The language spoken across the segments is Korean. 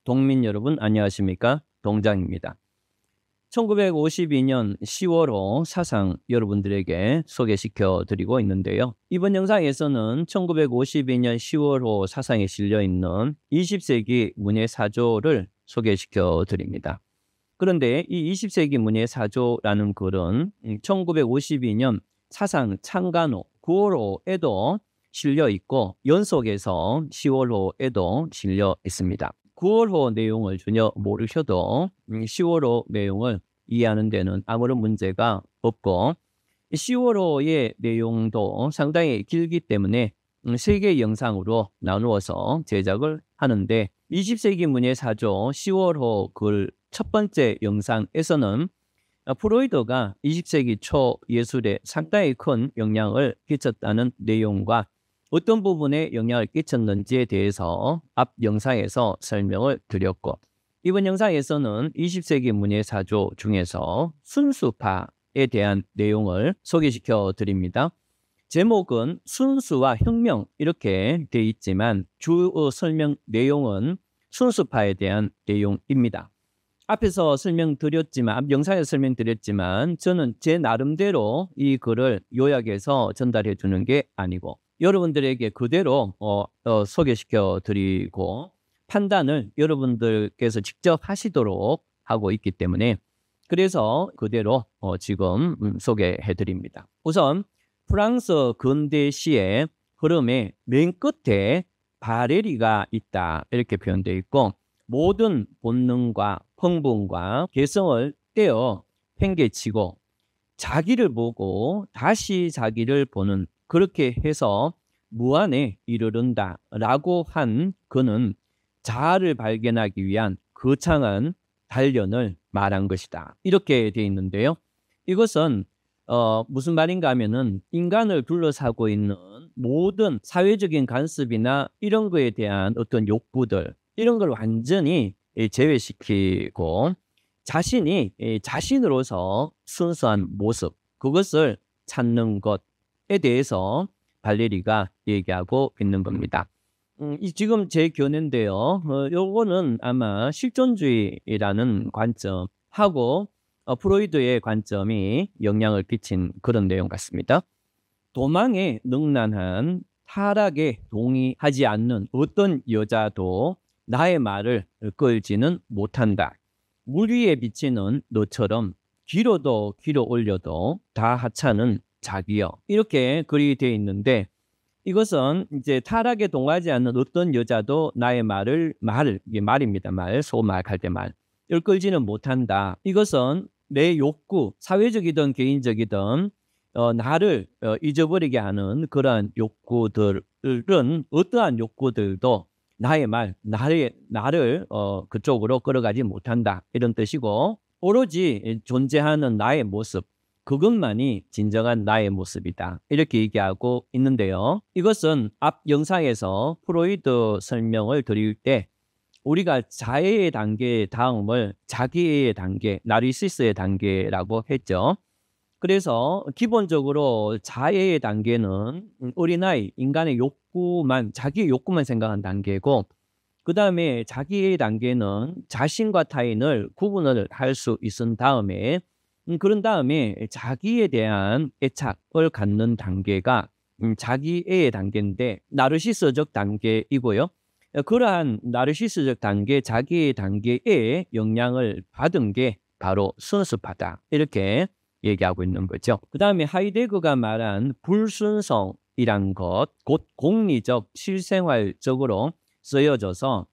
동민 여러분 안녕하십니까? 동장입니다. 1952년 10월호 사상 여러분들에게 소개시켜 드리고 있는데요. 이번 영상에서는 1952년 10월호 사상에 실려 있는 20세기 문예사조를 소개시켜 드립니다. 그런데 이 20세기 문예사조라는 글은 1952년 사상 창간호 9월호에도 실려 있고 연속해서 10월호에도 실려 있습니다. 9월호 내용을 전혀 모르셔도 10월호 내용을 이해하는 데는 아무런 문제가 없고 10월호의 내용도 상당히 길기 때문에 3개의 영상으로 나누어서 제작을 하는데 20세기 문예사조 10월호 글 첫 번째 영상에서는 프로이드가 20세기 초 예술에 상당히 큰 영향을 끼쳤다는 내용과 어떤 부분에 영향을 끼쳤는지에 대해서 앞 영상에서 설명을 드렸고 이번 영상에서는 20세기 문예사조 중에서 순수파에 대한 내용을 소개시켜 드립니다. 제목은 순수와 혁명 이렇게 되어 있지만 주 설명 내용은 순수파에 대한 내용입니다. 앞에서 설명드렸지만 앞 영상에서 설명드렸지만 저는 제 나름대로 이 글을 요약해서 전달해 주는 게 아니고 여러분들에게 그대로 소개시켜 드리고 판단을 여러분들께서 직접 하시도록 하고 있기 때문에 그래서 그대로 지금 소개해 드립니다. 우선 프랑스 근대시의 흐름의 맨 끝에 바레리가 있다 이렇게 표현되어 있고 모든 본능과 성분과 개성을 떼어 팽개치고 자기를 보고 다시 자기를 보는 그렇게 해서 무한에 이르른다 라고 한 그는 자아를 발견하기 위한 거창한 단련을 말한 것이다. 이렇게 되어 있는데요. 이것은 무슨 말인가 하면은 인간을 둘러싸고 있는 모든 사회적인 간섭이나 이런 거에 대한 어떤 욕구들 이런 걸 완전히 제외시키고 자신이 자신으로서 순수한 모습 그것을 찾는 것에 대해서 발레리가 얘기하고 있는 겁니다. 지금 제 견해인데요. 요거는 아마 실존주의라는 관점하고 프로이드의 관점이 영향을 끼친 그런 내용 같습니다. 도망에 능란한 타락에 동의하지 않는 어떤 여자도 나의 말을 끌지는 못한다. 물 위에 비치는 너처럼 길어도 길어 올려도 다 하찮은 자기여. 이렇게 글이 되어 있는데 이것은 이제 타락에 동하지 않는 어떤 여자도 나의 이게 말입니다. 소말할 때 말. 이걸 끌지는 못한다. 이것은 내 욕구, 사회적이든 개인적이든 나를 잊어버리게 하는 그러한 욕구들은 어떠한 욕구들도 나를 그쪽으로 끌어가지 못한다. 이런 뜻이고 오로지 존재하는 나의 모습 그것만이 진정한 나의 모습이다. 이렇게 얘기하고 있는데요. 이것은 앞 영상에서 프로이드 설명을 드릴 때 우리가 자애의 단계 다음을 자기의 단계, 나르시스의 단계라고 했죠. 그래서 기본적으로 자애의 단계는 어린아이, 인간의 자기의 욕구만 생각한 단계고 그 다음에 자기의 단계는 자신과 타인을 구분을 할 수 있은 다음에 그런 다음에 자기에 대한 애착을 갖는 단계가 자기애의 단계인데 나르시스적 단계이고요. 그러한 나르시스적 단계, 자기의 단계에 영향을 받은 게 바로 순수파다. 이렇게 얘기하고 있는 거죠. 그 다음에 하이데거가 말한 불순성이란 것, 곧 공리적, 실생활적으로 쓰여져서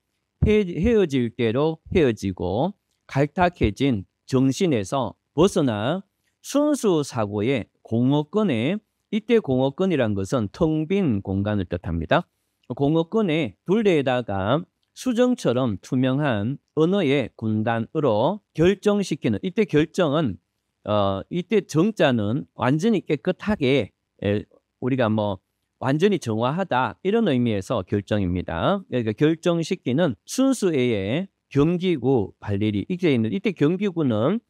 헤어질 대로 헤어지고 갈탁해진 정신에서 벗어나 순수 사고의 공허권에 이때 공허권이란 것은 텅 빈 공간을 뜻합니다. 공허권의 둘레에다가 수정처럼 투명한 언어의 군단으로 결정시키는 이때 결정은 이때 정자는 완전히 깨끗하게 우리가 완전히 정화하다 이런 의미에서 결정입니다. 그러니까 결정시키는 순수의 경기구 발레리 이때 경기구는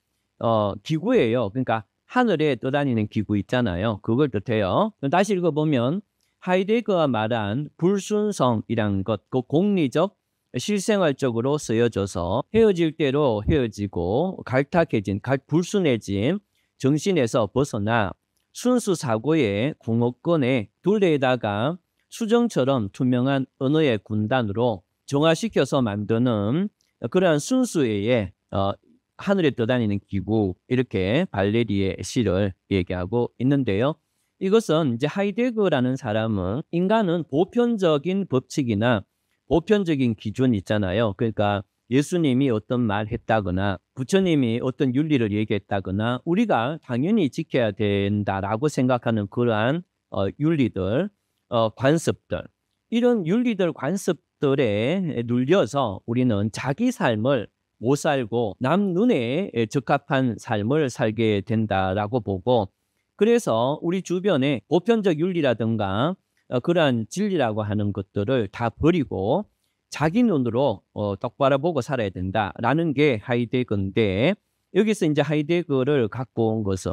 기구예요. 그러니까 하늘에 떠다니는 기구 있잖아요. 그걸 뜻해요. 다시 읽어보면 하이데거가 말한 불순성이란 것, 그 공리적 실생활적으로 쓰여져서 헤어질 대로 헤어지고 불순해진 정신에서 벗어나 순수 사고의 공업권의 둘레에다가 수정처럼 투명한 언어의 군단으로 정화시켜서 만드는 그러한 순수의 하늘에 떠다니는 기구, 이렇게 발레리의 시를 얘기하고 있는데요. 이것은 이제 하이데거라는 사람은 인간은 보편적인 법칙이나 보편적인 기준 있잖아요. 그러니까 예수님이 어떤 말 했다거나 부처님이 어떤 윤리를 얘기했다거나 우리가 당연히 지켜야 된다라고 생각하는 그러한 윤리들, 관습들, 이런 윤리들, 관습들에 눌려서 우리는 자기 삶을 못 살고 남 눈에 적합한 삶을 살게 된다라고 보고, 그래서 우리 주변에 보편적 윤리라든가 그러한 진리라고 하는 것들을 다 버리고 자기 눈으로 똑바로 보고 살아야 된다라는 게 하이데거인데, 여기서 이제 하이데거를 갖고 온 것은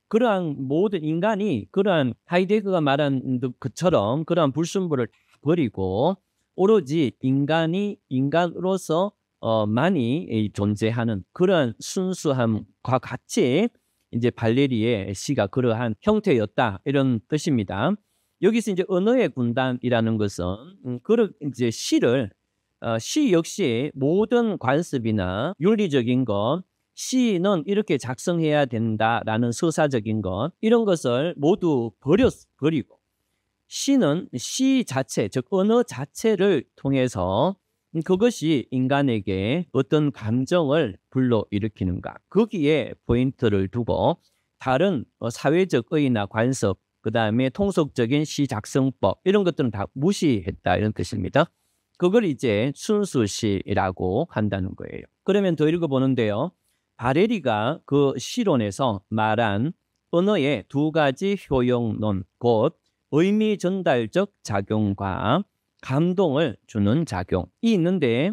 그러한 모든 인간이 그러한 하이데거가 말한 것처럼 그러한 불순물을 다 버리고 오로지 인간이 인간으로서 많이 존재하는 그러한 순수함과 같이 이제 발레리의 시가 그러한 형태였다, 이런 뜻입니다. 여기서 이제 언어의 군단이라는 것은 그런 이제 시 역시 모든 관습이나 윤리적인 것, 시는 이렇게 작성해야 된다라는 서사적인 것, 이런 것을 모두 버리고 시는 시 자체, 즉 언어 자체를 통해서 그것이 인간에게 어떤 감정을 불러일으키는가, 거기에 포인트를 두고 다른 사회적 의의나 관습, 그 다음에 통속적인 시 작성법, 이런 것들은 다 무시했다, 이런 뜻입니다. 그걸 이제 순수시라고 한다는 거예요. 그러면 더 읽어보는데요. 바레리가 그 시론에서 말한 언어의 두 가지 효용론, 곧 의미 전달적 작용과 감동을 주는 작용이 있는데,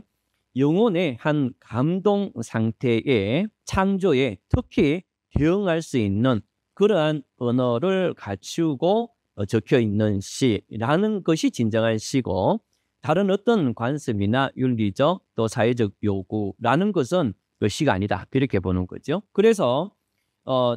영혼의 한 감동 상태의 창조에 특히 대응할 수 있는 그러한 언어를 갖추고 적혀 있는 시라는 것이 진정한 시고, 다른 어떤 관습이나 윤리적 또 사회적 요구라는 것은 그 시가 아니다, 이렇게 보는 거죠. 그래서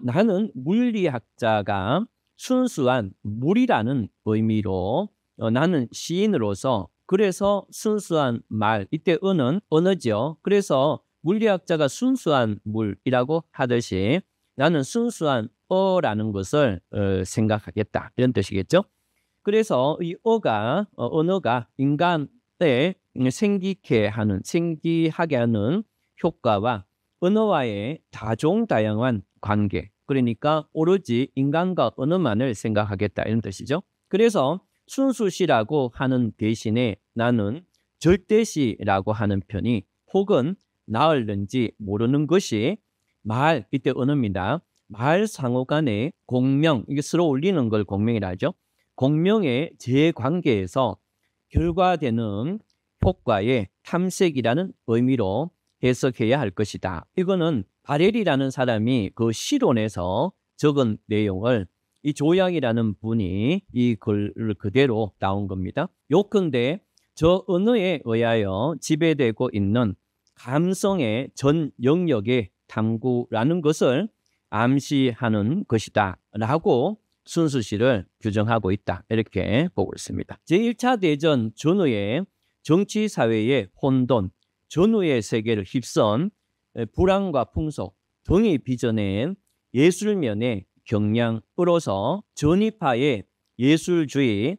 나는 물리학자가 순수한 물이라는 의미로 나는 시인으로서, 그래서 순수한 말, 이때 언어죠. 그래서 물리학자가 순수한 물이라고 하듯이 나는 순수한 어라는 것을 생각하겠다, 이런 뜻이겠죠. 그래서 이 언어가 인간에 생기하게 하는 효과와 언어와의 다종다양한 관계, 그러니까 오로지 인간과 언어만을 생각하겠다, 이런 뜻이죠. 그래서 순수시라고 하는 대신에 나는 절대시라고 하는 편이 혹은 나을는지 모르는 것이 말, 이때 언어입니다. 말 상호 간의 공명, 이게 서로 올리는 걸 공명이라 하죠. 공명의 재관계에서 결과되는 효과의 탐색이라는 의미로 해석해야 할 것이다. 이거는 바렐이라는 사람이 그 시론에서 적은 내용을 이 조양이라는 분이 이 글을 그대로 나온 겁니다. 요컨대 저 언어에 의하여 지배되고 있는 감성의 전 영역의 탐구라는 것을 암시하는 것이다 라고 순수시를 규정하고 있다, 이렇게 보고 있습니다. 제1차 대전 전후의 정치사회의 혼돈, 전후의 세계를 휩쓴 불황과 풍속 등이 빚어낸 예술면의 경향으로서 전위파의 예술주의